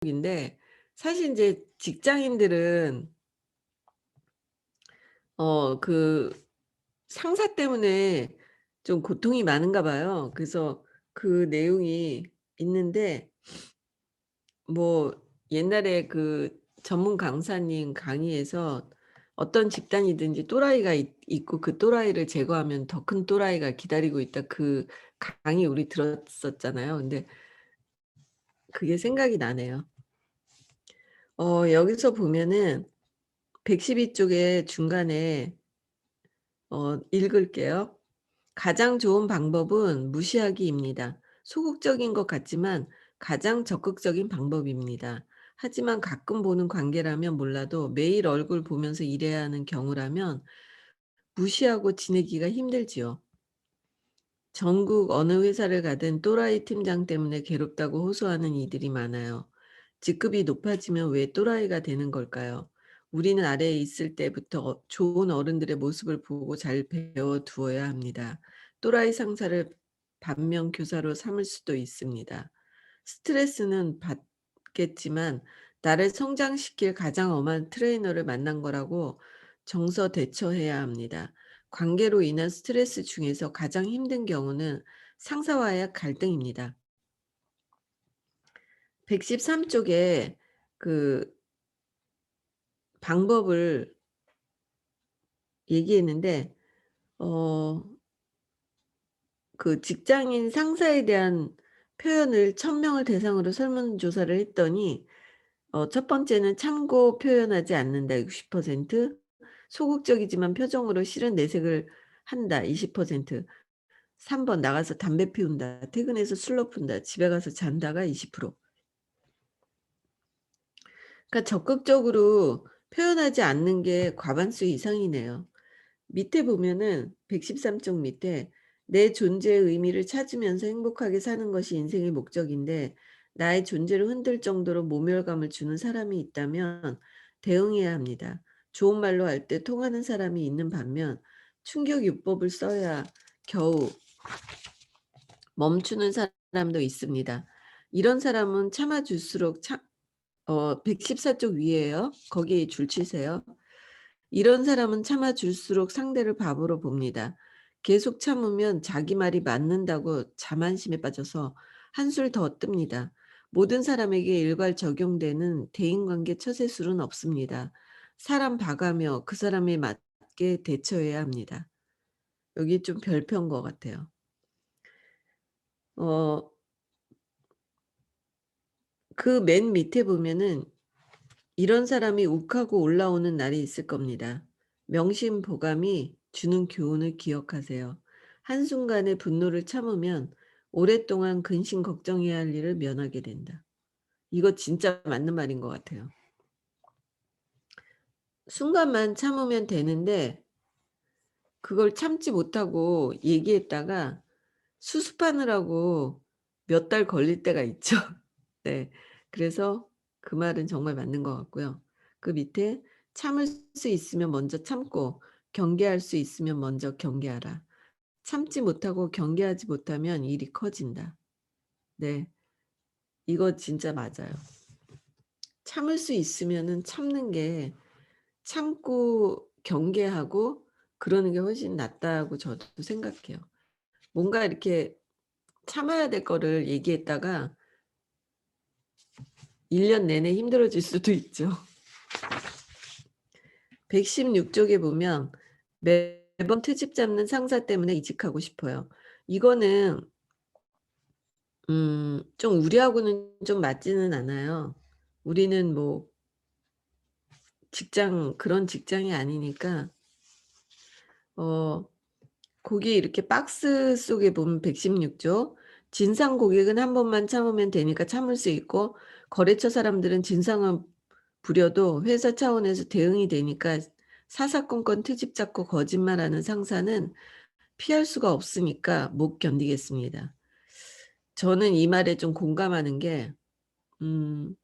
인데 사실 인제 직장인들은 그 상사 때문에 좀 고통이 많은가 봐요. 그래서 그 내용이 있는데 뭐 옛날에 그 전문 강사님 강의에서 어떤 집단이든지 또라이가 있고 그 또라이를 제거하면 더 큰 또라이가 기다리고 있다. 그 강의 우리 들었었잖아요. 근데 그게 생각이 나네요. 여기서 보면은 112 쪽에 중간에 읽을게요. "가장 좋은 방법은 무시하기입니다. 소극적인 것 같지만 가장 적극적인 방법입니다. 하지만 가끔 보는 관계라면 몰라도 매일 얼굴 보면서 일해야 하는 경우라면 무시하고 지내기가 힘들지요. 전국 어느 회사를 가든 또라이 팀장 때문에 괴롭다고 호소하는 이들이 많아요. 직급이 높아지면 왜 또라이가 되는 걸까요? 우리는 아래에 있을 때부터 좋은 어른들의 모습을 보고 잘 배워 두어야 합니다. 또라이 상사를 반면 교사로 삼을 수도 있습니다. 스트레스는 받겠지만 나를 성장시킬 가장 엄한 트레이너를 만난 거라고 정서 대처해야 합니다. 관계로 인한 스트레스 중에서 가장 힘든 경우는 상사와의 갈등입니다. 113 쪽에 그 방법을 얘기했는데 어 그 직장인 상사에 대한 표현을 1000 명을 대상으로 설문조사를 했더니 첫 번째는 참고 표현하지 않는다 60%, 소극적이지만 표정으로 싫은 내색을 한다 20%, 3번 나가서 담배 피운다, 퇴근해서 술 러픈다, 집에 가서 잔다가 20%. 그러니까 적극적으로 표현하지 않는 게 과반수 이상이네요. 밑에 보면은 113쪽 밑에 "내 존재의 의미를 찾으면서 행복하게 사는 것이 인생의 목적인데 나의 존재를 흔들 정도로 모멸감을 주는 사람이 있다면 대응해야 합니다. 좋은 말로 할 때 통하는 사람이 있는 반면 충격요법을 써야 겨우 멈추는 사람도 있습니다. 이런 사람은 참아 줄수록 114쪽 위에요. 거기에 줄 치세요. 이런 사람은 참아 줄수록 상대를 바보로 봅니다. 계속 참으면 자기 말이 맞는다고 자만심에 빠져서 한술 더 뜹니다. 모든 사람에게 일괄 적용되는 대인관계 처세술은 없습니다. 사람 봐가며 그 사람에 맞게 대처해야 합니다. 여기 좀 별표인 것 같아요. 어 그 맨 밑에 보면은 이런 사람이 욱하고 올라오는 날이 있을 겁니다. 명심보감이 주는 교훈을 기억하세요. 한순간의 분노를 참으면 오랫동안 근심 걱정해야 할 일을 면하게 된다. 이거 진짜 맞는 말인 것 같아요. 순간만 참으면 되는데 그걸 참지 못하고 얘기했다가 수습하느라고 몇 달 걸릴 때가 있죠. 네. 그래서 그 말은 정말 맞는 것 같고요. 그 밑에 "참을 수 있으면 먼저 참고 경계할 수 있으면 먼저 경계하라. 참지 못하고 경계하지 못하면 일이 커진다." 네. 이거 진짜 맞아요. 참을 수 있으면은 참는 게 참고 경계하고 그러는 게 훨씬 낫다고 저도 생각해요. 뭔가 이렇게 참아야 될 거를 얘기했다가 1년 내내 힘들어질 수도 있죠. 116 쪽에 보면 "매번 트집 잡는 상사 때문에 이직하고 싶어요." 이거는 좀 우리하고는 좀 맞지는 않아요. 우리는 뭐 그런 직장이 아니니까 어 거기 이렇게 박스 속에 보면 116 조 진상 고객은 한 번만 참으면 되니까 참을 수 있고 거래처 사람들은 진상을 부려도 회사 차원에서 대응이 되니까 사사건건 트집 잡고 거짓말하는 상사는 피할 수가 없으니까 못 견디겠습니다. 저는 이 말에 좀 공감하는 게 음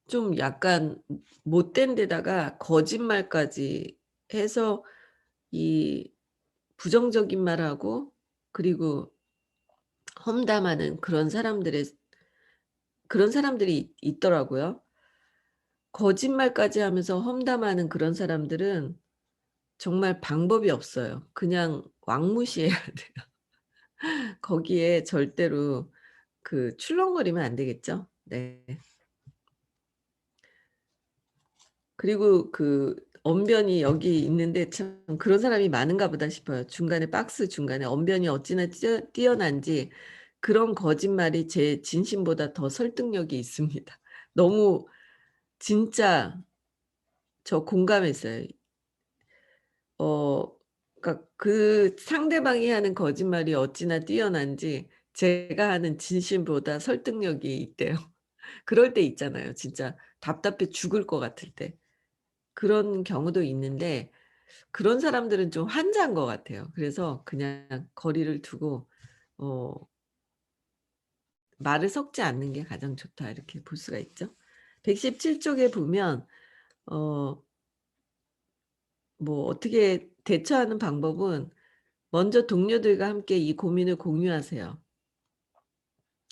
좀 약간 못된 데다가 거짓말까지 해서 이 부정적인 말하고 그리고 험담하는 그런 사람들의 그런 사람들이 있더라고요. 거짓말까지 하면서 험담하는 그런 사람들은 정말 방법이 없어요. 그냥 왕무시해야 돼요. 거기에 절대로 출렁거리면 안 되겠죠? 네. 그리고 언변이 여기 있는데 참 그런 사람이 많은가 보다 싶어요. 중간에 박스 중간에 언변이 어찌나 뛰어난지 그런 거짓말이 제 진심보다 더 설득력이 있습니다. 너무 진짜 저 공감했어요. 어 그러니까 그 상대방이 하는 거짓말이 어찌나 뛰어난지 제가 하는 진심보다 설득력이 있대요. 그럴 때 있잖아요. 진짜 답답해 죽을 것 같을 때. 그런 경우도 있는데 그런 사람들은 좀 환자인 것 같아요. 그래서 그냥 거리를 두고 어 '말을 섞지 않는 게 가장 좋다.' 이렇게 볼 수가 있죠. 117 쪽에 보면 어 뭐 어떻게 대처하는 방법은 먼저 동료들과 함께 이 고민을 공유하세요.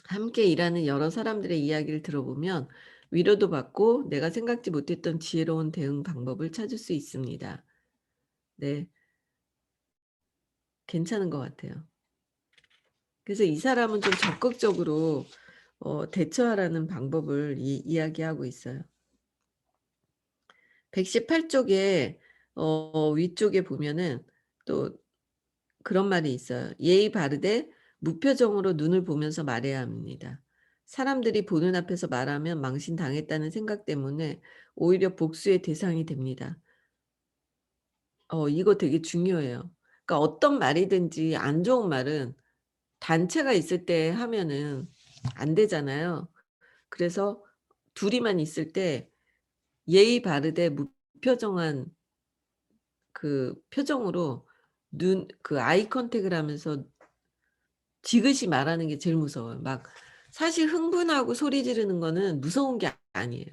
함께 일하는 여러 사람들의 이야기를 들어보면 위로도 받고 내가 생각지 못했던 지혜로운 대응 방법을 찾을 수 있습니다. 네. 괜찮은 것 같아요. 그래서 이 사람은 좀 적극적으로 대처하라는 방법을 이야기하고 있어요. 118 쪽에 위쪽에 보면은 또 그런 말이 있어요. 예의 바르되 무표정으로 눈을 보면서 말해야 합니다. 사람들이 보는 앞에서 말하면 망신당했다는 생각 때문에 오히려 복수의 대상이 됩니다. 이거 되게 중요해요. 그러니까 어떤 말이든지 안 좋은 말은 단체가 있을 때 하면은 안 되잖아요. 그래서 둘이만 있을 때 예의 바르되 무표정한 표정으로 아이 컨택을 하면서 지그시 말하는 게 제일 무서워요. 막 사실 흥분하고 소리 지르는 거는 무서운 게 아니에요.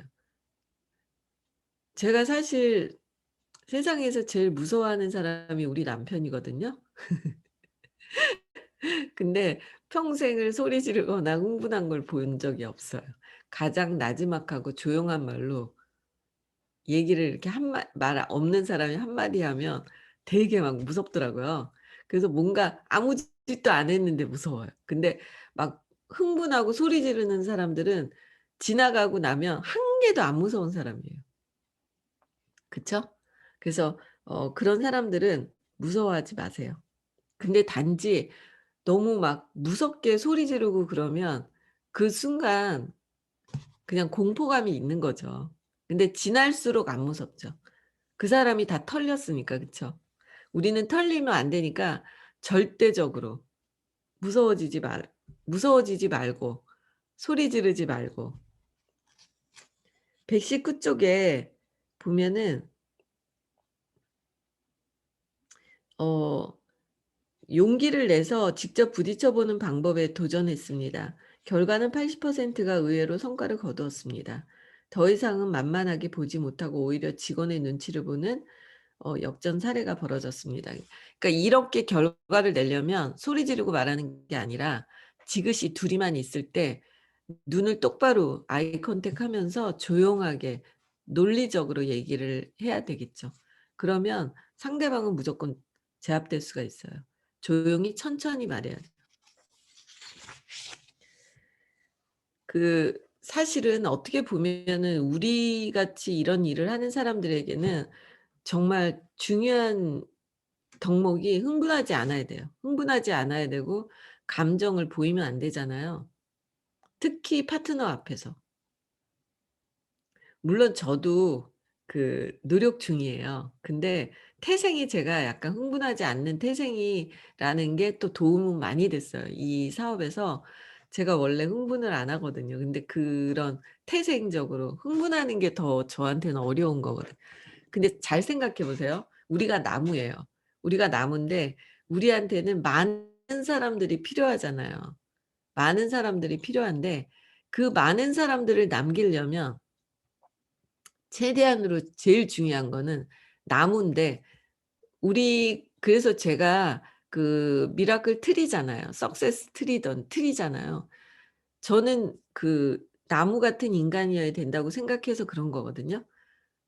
제가 사실 세상에서 제일 무서워하는 사람이 우리 남편이거든요. 근데 평생을 소리 지르거나 흥분한 걸 본 적이 없어요. 가장 나지막하고 조용한 말로 얘기를 이렇게 한 말 없는 사람이 한 마디 하면 되게 막 무섭더라고요. 그래서 뭔가 아무 짓도 안 했는데 무서워요. 근데 막 흥분하고 소리 지르는 사람들은 지나가고 나면 한 개도 안 무서운 사람이에요. 그쵸? 그래서 그런 사람들은 무서워하지 마세요. 근데 단지 너무 막 무섭게 소리 지르고 그러면 그 순간 그냥 공포감이 있는 거죠. 근데 지날수록 안 무섭죠. 그 사람이 다 털렸으니까. 그쵸? 우리는 털리면 안 되니까 절대적으로 무서워지지 말 무서워지지 말고 소리 지르지 말고 119 쪽에 보면은 어 용기를 내서 직접 부딪혀 보는 방법에 도전했습니다. 결과는 80%가 의외로 성과를 거두었습니다. 더 이상은 만만하게 보지 못하고 오히려 직원의 눈치를 보는 역전 사례가 벌어졌습니다. 그러니까 이렇게 결과를 내려면 소리 지르고 말하는 게 아니라 지그시 둘이만 있을 때 눈을 똑바로 아이 컨택하면서 조용하게 논리적으로 얘기를 해야 되겠죠. 그러면 상대방은 무조건 제압될 수가 있어요. 조용히 천천히 말해야 돼요. 사실은 어떻게 보면은 우리 같이 이런 일을 하는 사람들에게는 정말 중요한 덕목이 흥분하지 않아야 돼요. 흥분하지 않아야 되고 감정을 보이면 안 되잖아요. 특히 파트너 앞에서. 물론 저도 노력 중이에요. 근데 태생이 제가 약간 흥분하지 않는 태생이라는 게 또 도움은 많이 됐어요. 이 사업에서 제가 원래 흥분을 안 하거든요. 근데 그런 태생적으로 흥분하는 게 더 저한테는 어려운 거거든요. 근데 잘 생각해 보세요. 우리가 나무예요. 우리가 나무인데 우리한테는 많은 사람들이 필요하잖아요. 많은 사람들이 필요한데 그 많은 사람들을 남기려면 최대한으로 제일 중요한 거는 나무인데 그래서 제가 미라클 트리잖아요. 석세스 트리던 트리잖아요. 저는 나무 같은 인간이어야 된다고 생각해서 그런 거거든요.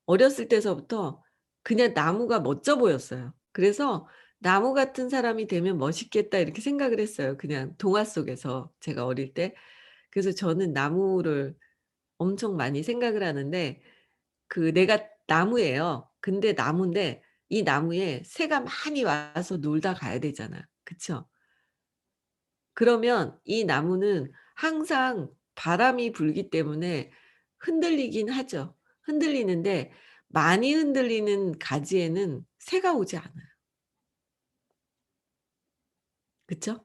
어렸을 때서부터 그냥 나무가 멋져 보였어요. 그래서 '나무 같은 사람이 되면 멋있겠다.' 이렇게 생각을 했어요, 그냥 동화 속에서 제가 어릴 때. 그래서 저는 나무를 엄청 많이 생각을 하는데 그 내가 나무예요. 근데 나무인데 이 나무에 새가 많이 와서 놀다 가야 되잖아. 그쵸? 그러면 이 나무는 항상 바람이 불기 때문에 흔들리긴 하죠. 흔들리는데 많이 흔들리는 가지에는 새가 오지 않아요. 그쵸?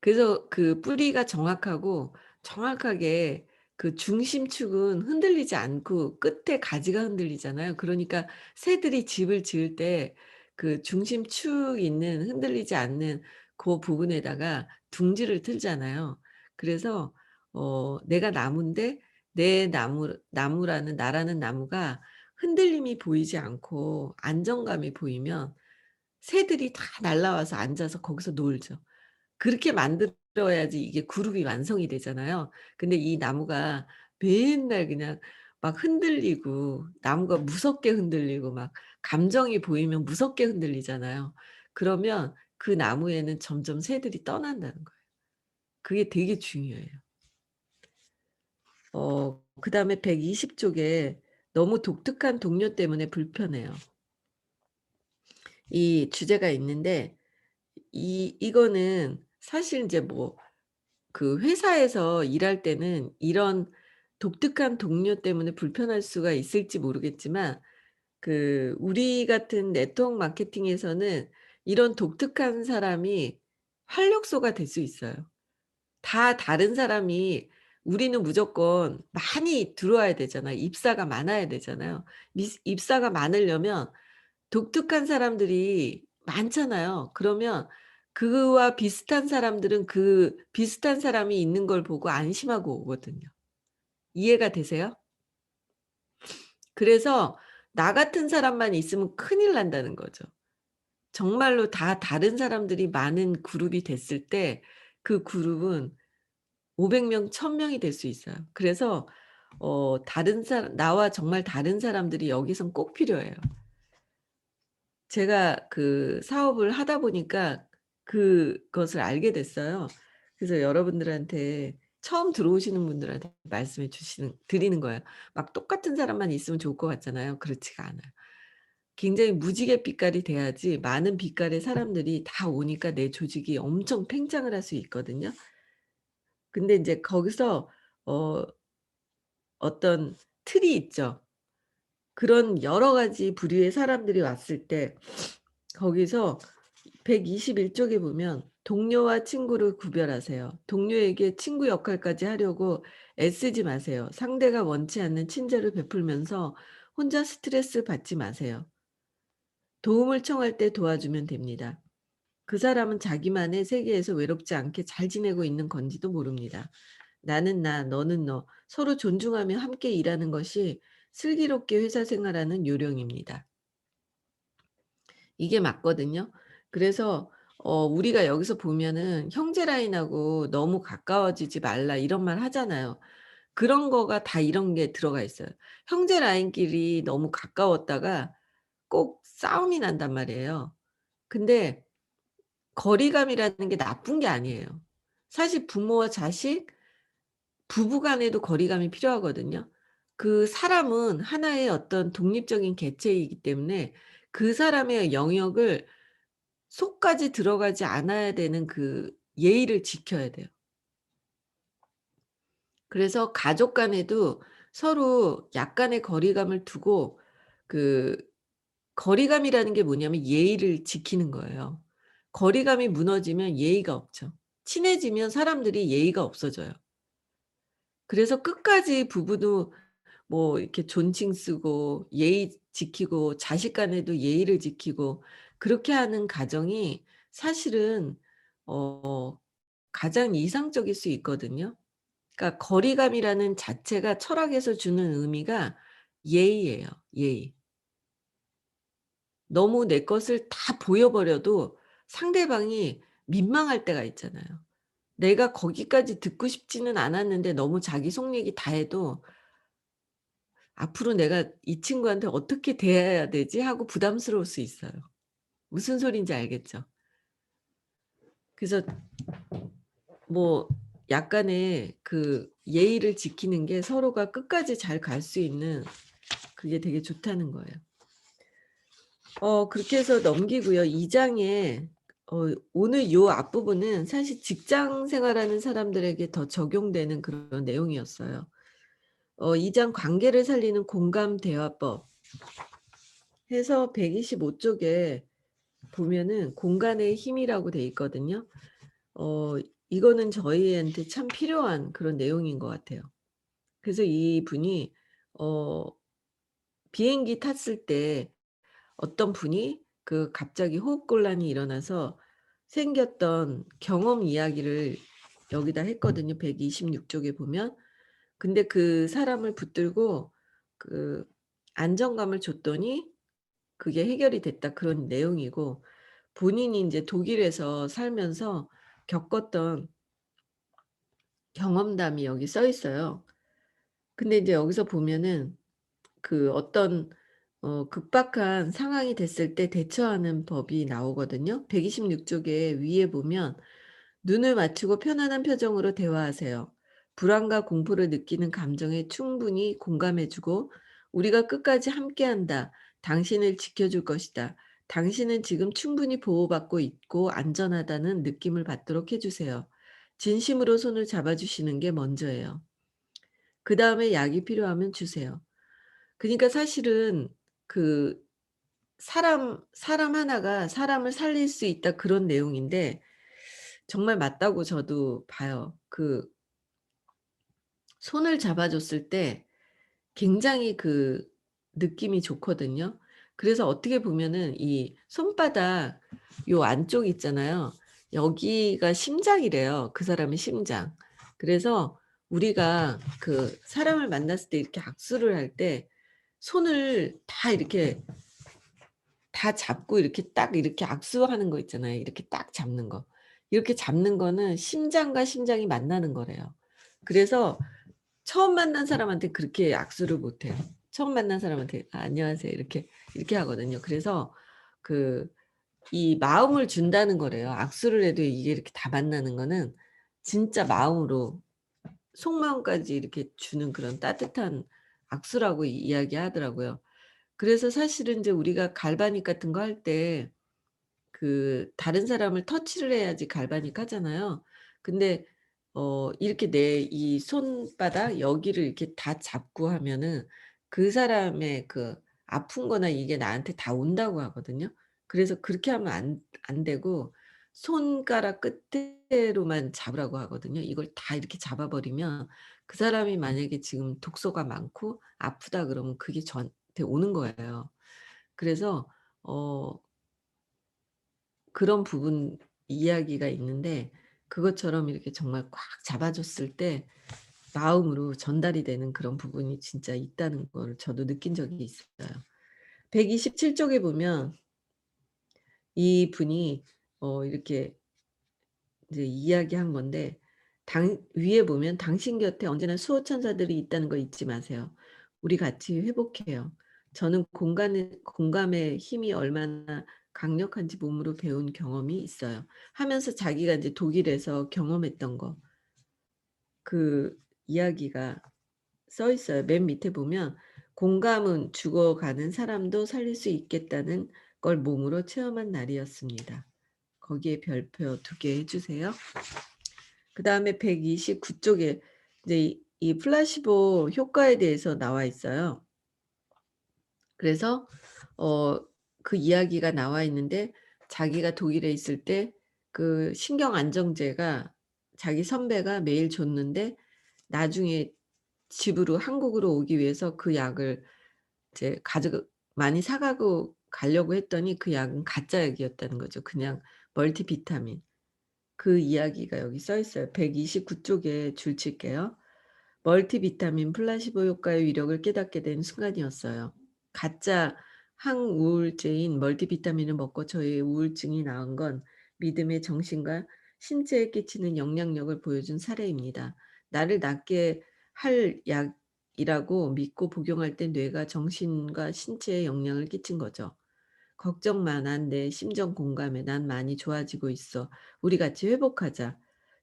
그래서 그 뿌리가 정확하고 정확하게 그 중심축은 흔들리지 않고 끝에 가지가 흔들리잖아요. 그러니까 새들이 집을 지을 때 그 중심축 있는 흔들리지 않는 고 부분에다가 둥지를 틀잖아요. 그래서 내가 나무인데 내 나무라는 나라는 나무가 흔들림이 보이지 않고 안정감이 보이면 새들이 다 날라와서 앉아서 거기서 놀죠. 그렇게 만들어야지 이게 그룹이 완성이 되잖아요. 근데 이 나무가 맨날 그냥 막 흔들리고 나무가 무섭게 흔들리고 막 감정이 보이면 무섭게 흔들리잖아요. 그러면 그 나무에는 점점 새들이 떠난다는 거예요. 그게 되게 중요해요. 그다음에 120 쪽에 너무 독특한 동료 때문에 불편해요. 이 주제가 있는데 이거는 사실 인제 뭐 그 회사에서 일할 때는 이런 독특한 동료 때문에 불편할 수가 있을지 모르겠지만 그 우리 같은 네트워크 마케팅에서는 이런 독특한 사람이 활력소가 될 수 있어요. 다 다른 사람이 우리는 무조건 많이 들어와야 되잖아요. 입사가 많아야 되잖아요. 입사가 많으려면 독특한 사람들이 많잖아요. 그러면 그와 비슷한 사람들은 그 비슷한 사람이 있는 걸 보고 안심하고 오거든요. 이해가 되세요? 그래서 나 같은 사람만 있으면 큰일 난다는 거죠. 정말로 다 다른 사람들이 많은 그룹이 됐을 때 그 그룹은 500 명, 1000 명이 될 수 있어요. 그래서 다른 사람 나와 정말 다른 사람들이 여기선 꼭 필요해요. 제가 그 사업을 하다 보니까 그것을 알게 됐어요. 그래서 여러분들한테 처음 들어오시는 분들한테 말씀해 주시는 드리는 거예요. 막 똑같은 사람만 있으면 좋을 것 같잖아요. 그렇지가 않아요. 굉장히 무지개 빛깔이 돼야지 많은 빛깔의 사람들이 다 오니까 내 조직이 엄청 팽창을 할 수 있거든요. 근데 인제 거기서 어 어떤 틀이 있죠. 그런 여러 가지 부류의 사람들이 왔을 때 거기서 121 쪽에 보면 동료와 친구를 구별하세요. 동료에게 친구 역할까지 하려고 애쓰지 마세요. 상대가 원치 않는 친절을 베풀면서 혼자 스트레스 받지 마세요. 도움을 청할 때 도와주면 됩니다. 그 사람은 자기만의 세계에서 외롭지 않게 잘 지내고 있는 건지도 모릅니다. 나는 나, 너는 너, 서로 존중하며 함께 일하는 것이 슬기롭게 회사 생활하는 요령입니다. 이게 맞거든요. 그래서 우리가 여기서 보면은 "형제 라인하고 너무 가까워지지 말라." 이런 말 하잖아요. 그런 거가 다 이런 게 들어가 있어요. 형제 라인끼리 너무 가까웠다가 꼭 싸움이 난단 말이에요. 근데 거리감이라는 게 나쁜 게 아니에요. 사실 부모와 자식, 부부 간에도 거리감이 필요하거든요. 그 사람은 하나의 어떤 독립적인 개체이기 때문에 그 사람의 영역을 속까지 들어가지 않아야 되는 그 예의를 지켜야 돼요. 그래서 가족 간에도 서로 약간의 거리감을 두고 그 거리감이라는 게 뭐냐면 예의를 지키는 거예요. 거리감이 무너지면 예의가 없죠. 친해지면 사람들이 예의가 없어져요. 그래서 끝까지 부부도 뭐 이렇게 존칭 쓰고 예의 지키고 자식 간에도 예의를 지키고 그렇게 하는 가정이 사실은 어 가장 이상적일 수 있거든요. 그러니까 거리감이라는 자체가 철학에서 주는 의미가 예의예요, 예의. 너무 내 것을 다 보여 버려도 상대방이 민망할 때가 있잖아요. 내가 거기까지 듣고 싶지는 않았는데 너무 자기 속 얘기 다 해도 '앞으로 내가 이 친구한테 어떻게 대해야 되지?' 하고 부담스러울 수 있어요. 무슨 소리인지 알겠죠? 그래서 뭐 약간의 그 예의를 지키는 게 서로가 끝까지 잘 갈 수 있는 그게 되게 좋다는 거예요. 그렇게 해서 넘기고요. 2 장에 오늘 요 앞부분은 사실 직장 생활하는 사람들에게 더 적용되는 그런 내용이었어요. 2장 관계를 살리는 공감 대화법 해서 125 쪽에 보면은 공간의 힘이라고 돼 있거든요. 어 이거는 저희한테 참 필요한 그런 내용인 것 같아요. 그래서 이분이 어 비행기 탔을 때 어떤 분이 그 갑자기 호흡곤란이 일어나서 생겼던 경험 이야기를 여기다 했거든요, 126 쪽에 보면. 근데 그 사람을 붙들고 그 안정감을 줬더니 그게 해결이 됐다 그런 내용이고, 본인이 인제 독일에서 살면서 겪었던 경험담이 여기 써 있어요. 근데 인제 여기서 보면은 그 어떤 급박한 상황이 됐을 때 대처하는 법이 나오거든요. 126 쪽에 위에 보면 "눈을 맞추고 편안한 표정으로 대화하세요. 불안과 공포를 느끼는 감정에 충분히 공감해 주고 '우리가 끝까지 함께한다. 당신을 지켜줄 것이다. 당신은 지금 충분히 보호받고 있고 안전하다.'는 느낌을 받도록 해 주세요. 진심으로 손을 잡아 주시는 게 먼저예요. 그다음에 약이 필요하면 주세요." 그니까 사실은 그 사람 하나가 사람을 살릴 수 있다 그런 내용인데 정말 맞다고 저도 봐요. 그 손을 잡아 줬을 때 굉장히 그 느낌이 좋거든요. 그래서 어떻게 보면은 이 손바닥 요 안쪽 있잖아요. 여기가 심장이래요, 그 사람의 심장. 그래서 우리가 그 사람을 만났을 때 이렇게 악수를 할 때 손을 다 이렇게 다 잡고 이렇게 딱 이렇게 악수하는 거 있잖아요. 이렇게 딱 잡는 거. 이렇게 잡는 거는 심장과 심장이 만나는 거래요. 그래서 처음 만난 사람한테 그렇게 악수를 못 해요. 처음 만난 사람한테 "아 안녕하세요." 이렇게 하거든요. 그래서 그 이 마음을 준다는 거래요. 악수를 해도 이게 이렇게 다 만나는 거는 진짜 마음으로 속마음까지 이렇게 주는 그런 따뜻한 악수라고 이야기하더라고요. 그래서 사실은 인제 우리가 갈바닉 같은 거 할 때 그 다른 사람을 터치를 해야지 갈바닉 하잖아요. 근데 이렇게 내 이 손바닥 여기를 이렇게 다 잡고 하면은 그 사람의 그 아픈 거나 이게 나한테 다 온다고 하거든요. 그래서 그렇게 하면 안 되고 손가락 끝으로만 잡으라고 하거든요. 이걸 다 이렇게 잡아 버리면 그 사람이 만약에 지금 독소가 많고 아프다 그러면 그게 저한테 오는 거예요. 그래서 어 그런 부분 이야기가 있는데 그것처럼 이렇게 정말 꽉 잡아 줬을 때 마음으로 전달이 되는 그런 부분이 진짜 있다는 걸 저도 느낀 적이 있어요. 127 쪽에 보면 이분이 이렇게 이제 이야기한 건데 당 위에 보면 "당신 곁에 언제나 수호천사들이 있다는 거 잊지 마세요. 우리 같이 회복해요. 저는 공감의 힘이 얼마나 강력한지 몸으로 배운 경험이 있어요." 하면서 자기가 인제 독일에서 경험했던 거 그 이야기가 써 있어요. 맨 밑에 보면 "공감은 죽어가는 사람도 살릴 수 있겠다는 걸 몸으로 체험한 날이었습니다." 거기에 별표 2개 해 주세요. 그다음에 129 쪽에 이제 이 플라시보 효과에 대해서 나와 있어요. 그래서 어 그 이야기가 나와 있는데 자기가 독일에 있을 때 그 신경 안정제가 자기 선배가 매일 줬는데 나중에 집으로 한국으로 오기 위해서 그 약을 이제 많이 사 가고 가려고 했더니 그 약은 가짜 약이었다는 거죠. 그냥 멀티비타민. 그 이야기가 여기 써 있어요. 129 쪽에 줄 칠게요. 멀티비타민 플라시보 효과의 위력을 깨닫게 된 순간이었어요. 가짜 항우울제인 멀티비타민을 먹고 저의 우울증이 나은 건 믿음의 정신과 신체에 끼치는 영향력을 보여준 사례입니다. 나를 낫게 할 약이라고 믿고 복용할 때 뇌가 정신과 신체에 영향을 끼친 거죠. "걱정 마. 난 내 심정 공감해. 난 많이 좋아지고 있어. 우리 같이 회복하자."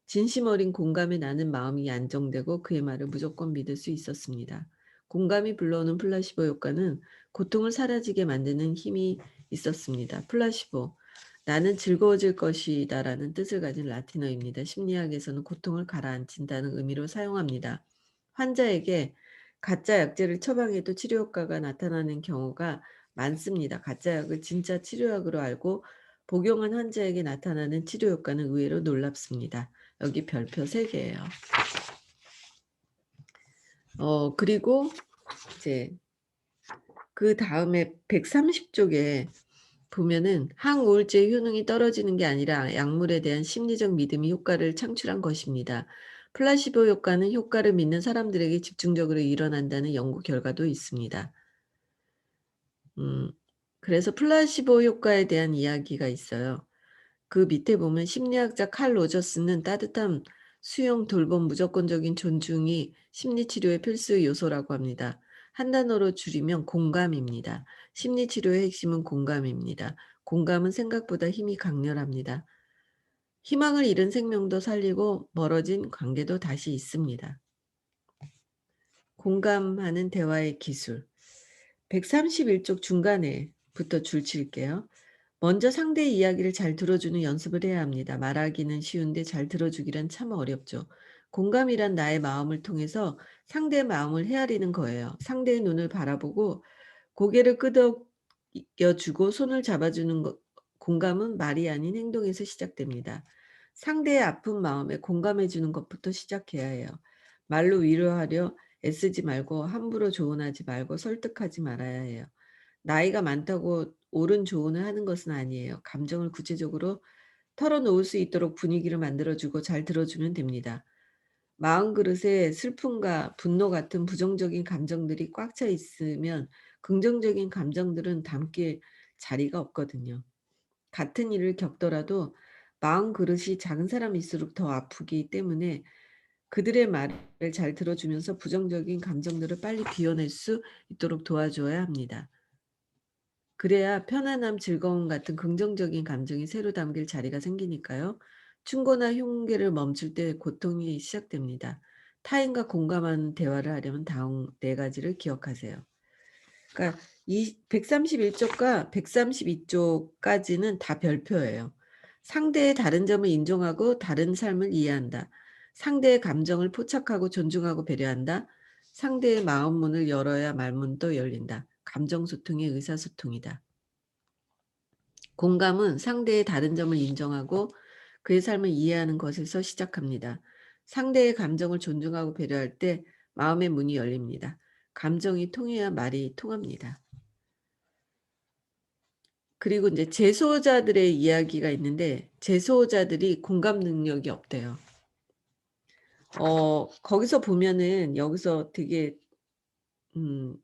진심 어린 공감에 나는 마음이 안정되고 그의 말을 무조건 믿을 수 있었습니다. 공감이 불러오는 플라시보 효과는 고통을 사라지게 만드는 힘이 있었습니다. 플라시보, 나는 즐거워질 것이다라는 뜻을 가진 라틴어입니다. 심리학에서는 고통을 가라앉힌다는 의미로 사용합니다. 환자에게 가짜 약제를 처방해도 치료 효과가 나타나는 경우가 많습니다. 가짜 약을 진짜 치료약으로 알고 복용한 환자에게 나타나는 치료 효과는 의외로 놀랍습니다. 여기 별표 3개예요. 그리고 이제 그다음에 130쪽에 보면은 항우울제의 효능이 떨어지는 게 아니라 약물에 대한 심리적 믿음이 효과를 창출한 것입니다. 플라시보 효과는 효과를 믿는 사람들에게 집중적으로 일어난다는 연구 결과도 있습니다. 음 그래서 플라시보 효과에 대한 이야기가 있어요. 그 밑에 보면 심리학자 칼 로저스는 따뜻한 수용, 돌봄, 무조건적인 존중이 심리치료의 필수 요소라고 합니다. 한 단어로 줄이면 공감입니다. 심리치료의 핵심은 공감입니다. 공감은 생각보다 힘이 강렬합니다. 희망을 잃은 생명도 살리고 멀어진 관계도 다시 있습니다. 공감하는 대화의 기술. 131쪽 중간에부터 줄 칠게요. 먼저 상대의 이야기를 잘 들어주는 연습을 해야 합니다. 말하기는 쉬운데 잘 들어주기란 참 어렵죠. 공감이란 나의 마음을 통해서 상대의 마음을 헤아리는 거예요. 상대의 눈을 바라보고 고개를 끄덕여주고 손을 잡아주는 것. 공감은 말이 아닌 행동에서 시작됩니다. 상대의 아픈 마음에 공감해 주는 것부터 시작해야 해요. 말로 위로하려 애쓰지 말고 함부로 조언하지 말고 설득하지 말아야 해요. 나이가 많다고 옳은 조언을 하는 것은 아니에요. 감정을 구체적으로 털어놓을 수 있도록 분위기를 만들어주고 잘 들어주면 됩니다. 마음 그릇에 슬픔과 분노 같은 부정적인 감정들이 꽉 차 있으면 긍정적인 감정들은 담길 자리가 없거든요. 같은 일을 겪더라도 마음 그릇이 작은 사람일수록 더 아프기 때문에 그들의 말을 잘 들어주면서 부정적인 감정들을 빨리 비워낼 수 있도록 도와줘야 합니다. 그래야 편안함, 즐거움 같은 긍정적인 감정이 새로 담길 자리가 생기니까요. 충고나 흉계를 멈출 때 고통이 시작됩니다. 타인과 공감하는 대화를 하려면 다음 4가지를 기억하세요. 그러니까 이 131쪽과 132쪽까지는 다 별표예요. 상대의 다른 점을 인정하고 다른 삶을 이해한다. 상대의 감정을 포착하고 존중하고 배려한다. 상대의 마음 문을 열어야 말문도 열린다. 감정 소통이 의사소통이다. 공감은 상대의 다른 점을 인정하고 그의 삶을 이해하는 것에서 시작합니다. 상대의 감정을 존중하고 배려할 때 마음의 문이 열립니다. 감정이 통해야 말이 통합니다. 그리고 인제 재소자들의 이야기가 있는데 재소자들이 공감 능력이 없대요. 거기서 보면은 여기서 되게 음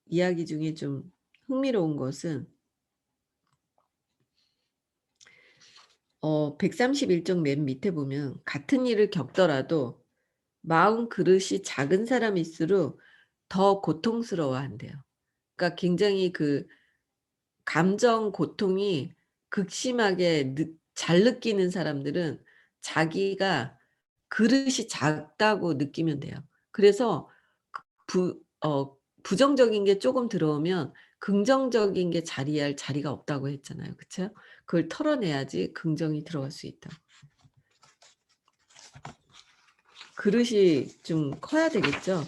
이야기 중에 좀 흥미로운 것은 131쪽 맨 밑에 보면 같은 일을 겪더라도 마음 그릇이 작은 사람일수록 더 고통스러워한대요. 그러니까 굉장히 그 감정 고통이 극심하게 잘 느끼는 사람들은 자기가 그릇이 작다고 느끼면 돼요. 그래서 그 부정적인 게 쪼금 들어오면 긍정적인 게 자리할 자리가 없다고 했잖아요. 그쵸? 그걸 털어내야지 긍정이 들어갈 수 있다고. 그릇이 좀 커야 되겠죠.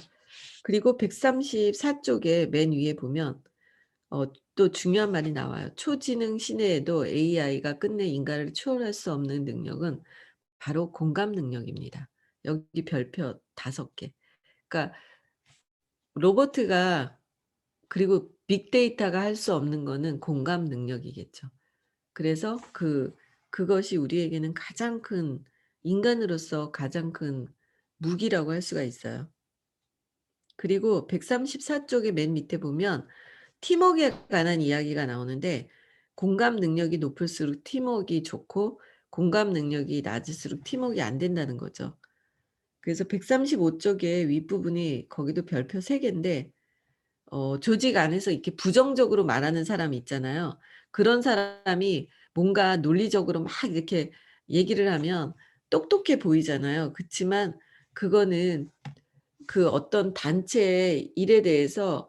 그리고 134쪽에 맨 위에 보면 또 중요한 말이 나와요. 초지능 시대에도 AI가 끝내 인간을 초월할 수 없는 능력은 바로 공감 능력입니다. 여기 별표 5개. 그러니까 로보트가 그리고 빅데이터가 할 수 없는 거는 공감 능력이겠죠. 그래서 그것이 우리에게는 가장 큰 인간으로서 가장 큰 무기라고 할 수가 있어요. 그리고 134쪽의 맨 밑에 보면 팀워크에 관한 이야기가 나오는데 공감 능력이 높을수록 팀워크가 좋고 공감 능력이 낮을수록 팀웍이 안 된다는 거죠. 그래서 135 쪽에 윗부분이 거기도 별표 3 개인데 조직 안에서 이렇게 부정적으로 말하는 사람이 있잖아요. 그런 사람이 뭔가 논리적으로 막 이렇게 얘기를 하면 똑똑해 보이잖아요. 그치만 그거는 그 어떤 단체의 일에 대해서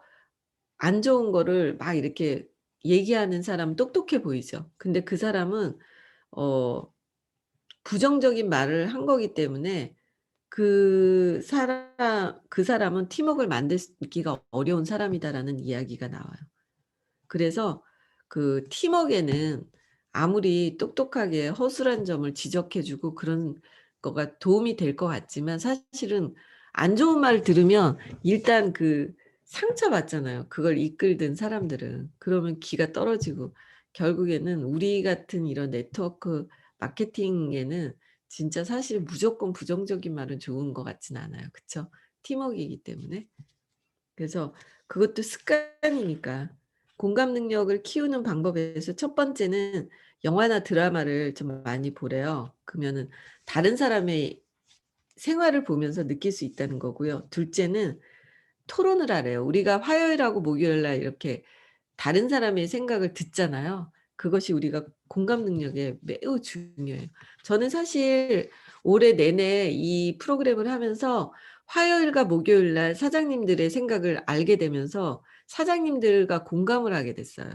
안 좋은 거를 막 이렇게 얘기하는 사람은 똑똑해 보이죠. 근데 그 사람은 어 부정적인 말을 한 거기 때문에 그 사람은 '팀웍을 만들기가 어려운 사람이다.'라는 이야기가 나와요. 그래서 그 팀웍에는 아무리 똑똑하게 허술한 점을 지적해 주고 그런 거가 도움이 될 것 같지만 사실은 안 좋은 말을 들으면 일단 그 상처받잖아요, 그걸 이끌던 사람들은. 그러면 기가 떨어지고 결국에는 우리 같은 이런 네트워크 마케팅에는 진짜 사실 무조건 부정적인 말은 좋은 것 같진 않아요. 그쵸? 팀웍이기 때문에. 그래서 그것도 습관이니까. 공감 능력을 키우는 방법에서 첫 번째는 영화나 드라마를 좀 많이 보래요. 그러면은 다른 사람의 생활을 보면서 느낄 수 있다는 거고요. 둘째는 토론을 하래요. 우리가 화요일하고 목요일 날 이렇게 다른 사람의 생각을 듣잖아요. 그것이 우리가 공감 능력에 매우 중요해요. 저는 사실 올해 내내 이 프로그램을 하면서 화요일과 목요일 날 사장님들의 생각을 알게 되면서 사장님들과 공감을 하게 됐어요.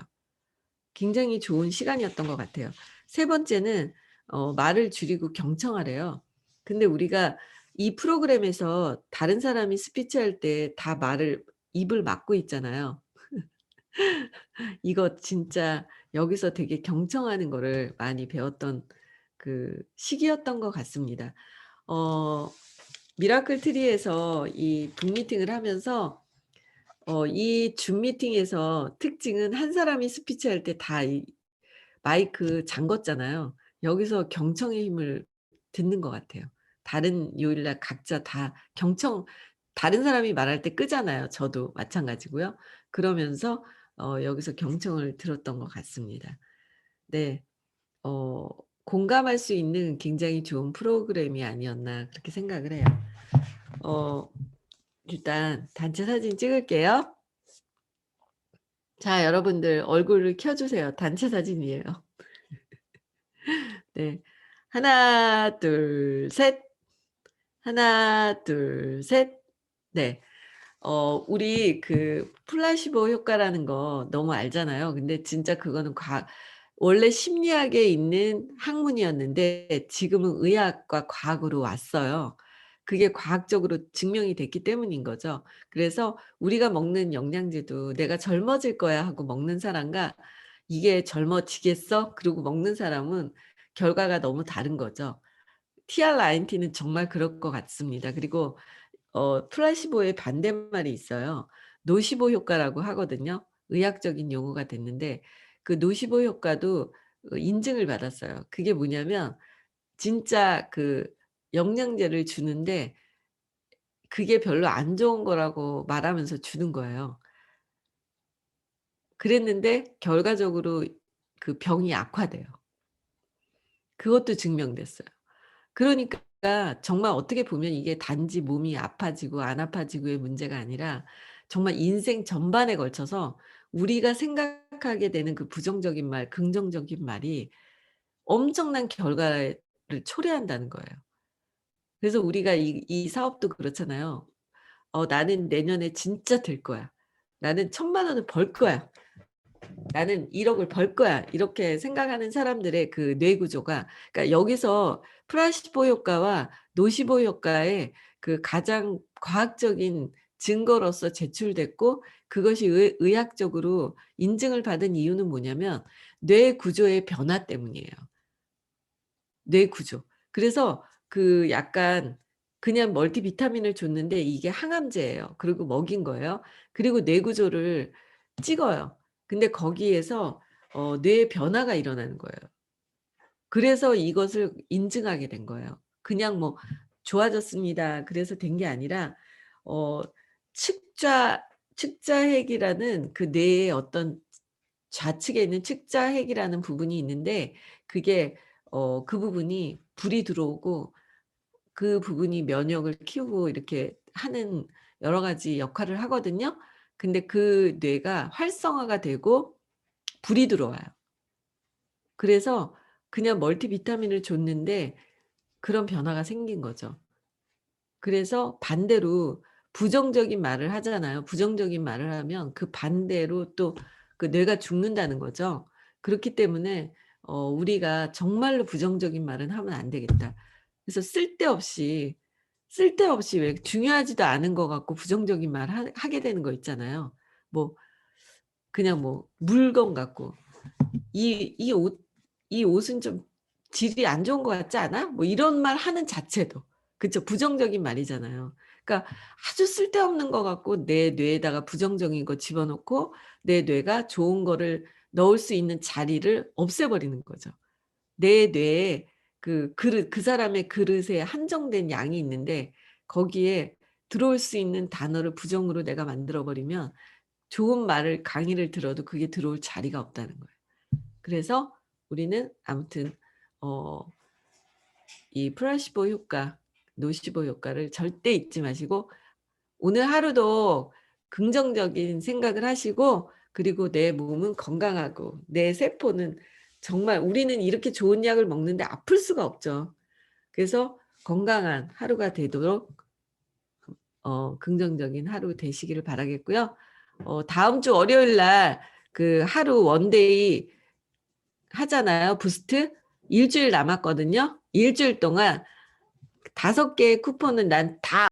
굉장히 좋은 시간이었던 것 같아요. 세 번째는 말을 줄이고 경청하래요. 근데 우리가 이 프로그램에서 다른 사람이 스피치할 때 다 말을 입을 막고 있잖아요. 이거 진짜 여기서 되게 경청하는 거를 많이 배웠던 그 시기였던 것 같습니다. 어 미라클 트리에서 이 북미팅을 하면서 이 줌 미팅에서 특징은 한 사람이 스피치할 때 다 이 마이크 잠궜잖아요. 여기서 경청의 힘을 듣는 것 같아요. 다른 요일 날 각자 다 경청 다른 사람이 말할 때 끄잖아요. 저도 마찬가지고요. 그러면서 여기서 경청을 들었던 것 같습니다. 네. 어 공감할 수 있는 굉장히 좋은 프로그램이 아니었나 그렇게 생각을 해요. 어 일단 단체 사진 찍을게요. 자 여러분들 얼굴을 켜 주세요. 단체 사진이에요. 네. 하나 둘 셋. 하나 둘 셋. 네. 우리 그 플라시보 효과라는 거 너무 알잖아요. 근데 진짜 그거는 원래 심리학에 있는 학문이었는데 지금은 의학과 과학으로 왔어요. 그게 과학적으로 증명이 됐기 때문인 거죠. 그래서 우리가 먹는 영양제도 '내가 젊어질 거야.' 하고 먹는 사람과 '이게 젊어지겠어?' 그러고 먹는 사람은 결과가 너무 다른 거죠. TR19는 정말 그럴 것 같습니다. 그리고 플라시보의 반대말이 있어요. 노시보 효과라고 하거든요. 의학적인 용어가 됐는데 그 노시보 효과도 인증을 받았어요. 그게 뭐냐면 진짜 그 영양제를 주는데 그게 별로 안 좋은 거라고 말하면서 주는 거예요. 그랬는데 결과적으로 그 병이 악화돼요. 그것도 증명됐어요. 그러니까 정말 어떻게 보면 이게 단지 몸이 아파지고 안 아파지고의 문제가 아니라 정말 인생 전반에 걸쳐서 우리가 생각하게 되는 그 부정적인 말, 긍정적인 말이 엄청난 결과를 초래한다는 거예요. 그래서 우리가 이 사업도 그렇잖아요. '나는 내년에 진짜 될 거야. 나는 1,000,000 원을 벌 거야. 나는 1억을 벌 거야.' 이렇게 생각하는 사람들의 그 뇌 구조가 그러니까 여기서 플라시보 효과와 노시보 효과의 그 가장 과학적인 증거로서 제출됐고 그것이 의학적으로 인증을 받은 이유는 뭐냐면 뇌 구조의 변화 때문이에요. 뇌 구조. 그래서 그 약간 그냥 멀티비타민을 줬는데 이게 항암제예요. 그리고 먹인 거예요. 그리고 뇌 구조를 찍어요. 근데 거기에서 뇌의 변화가 일어나는 거예요. 그래서 이것을 인증하게 된 거예요. 그냥 뭐 "좋아졌습니다." 그래서 된 게 아니라 어 측자핵이라는 그 뇌의 어떤 좌측에 있는 측자핵이라는 부분이 있는데 그게 그 부분이 불이 들어오고 그 부분이 면역을 키우고 이렇게 하는 여러 가지 역할을 하거든요. 근데 그 뇌가 활성화가 되고 불이 들어와요. 그래서 그냥 멀티비타민을 줬는데 그런 변화가 생긴 거죠. 그래서 반대로 부정적인 말을 하잖아요. 부정적인 말을 하면 그 반대로 또 그 뇌가 죽는다는 거죠. 그렇기 때문에 우리가 정말로 부정적인 말은 하면 안 되겠다. 그래서 쓸데없이 왜 중요하지도 않은 거 갖고 부정적인 말 하게 되는 거 있잖아요. 뭐 그냥 뭐 물건 갖고 "이 옷 이 옷은 좀 질이 안 좋은 것 같지 않아?" 뭐 이런 말 하는 자체도 그쵸. 부정적인 말이잖아요. 그러니까 아주 쓸데없는 거 갖고 내 뇌에다가 부정적인 거 집어넣고 내 뇌가 좋은 거를 넣을 수 있는 자리를 없애버리는 거죠. 내 뇌에 그 사람의 그릇에 한정된 양이 있는데 거기에 들어올 수 있는 단어를 부정으로 내가 만들어 버리면 좋은 말을 강의를 들어도 그게 들어올 자리가 없다는 거예요. 그래서 우리는 아무튼 어 이 플라시보 효과, 노시보 효과를 절대 잊지 마시고 오늘 하루도 긍정적인 생각을 하시고 그리고 내 몸은 건강하고 내 세포는 정말 우리는 이렇게 좋은 약을 먹는데 아플 수가 없죠. 그래서 건강한 하루가 되도록 긍정적인 하루 되시기를 바라겠고요. 다음 주 월요일 날 그 하루 원데이 하잖아요, 부스트. 일 주일 남았거든요. 일 주일 동안 5 개의 쿠폰은 난 다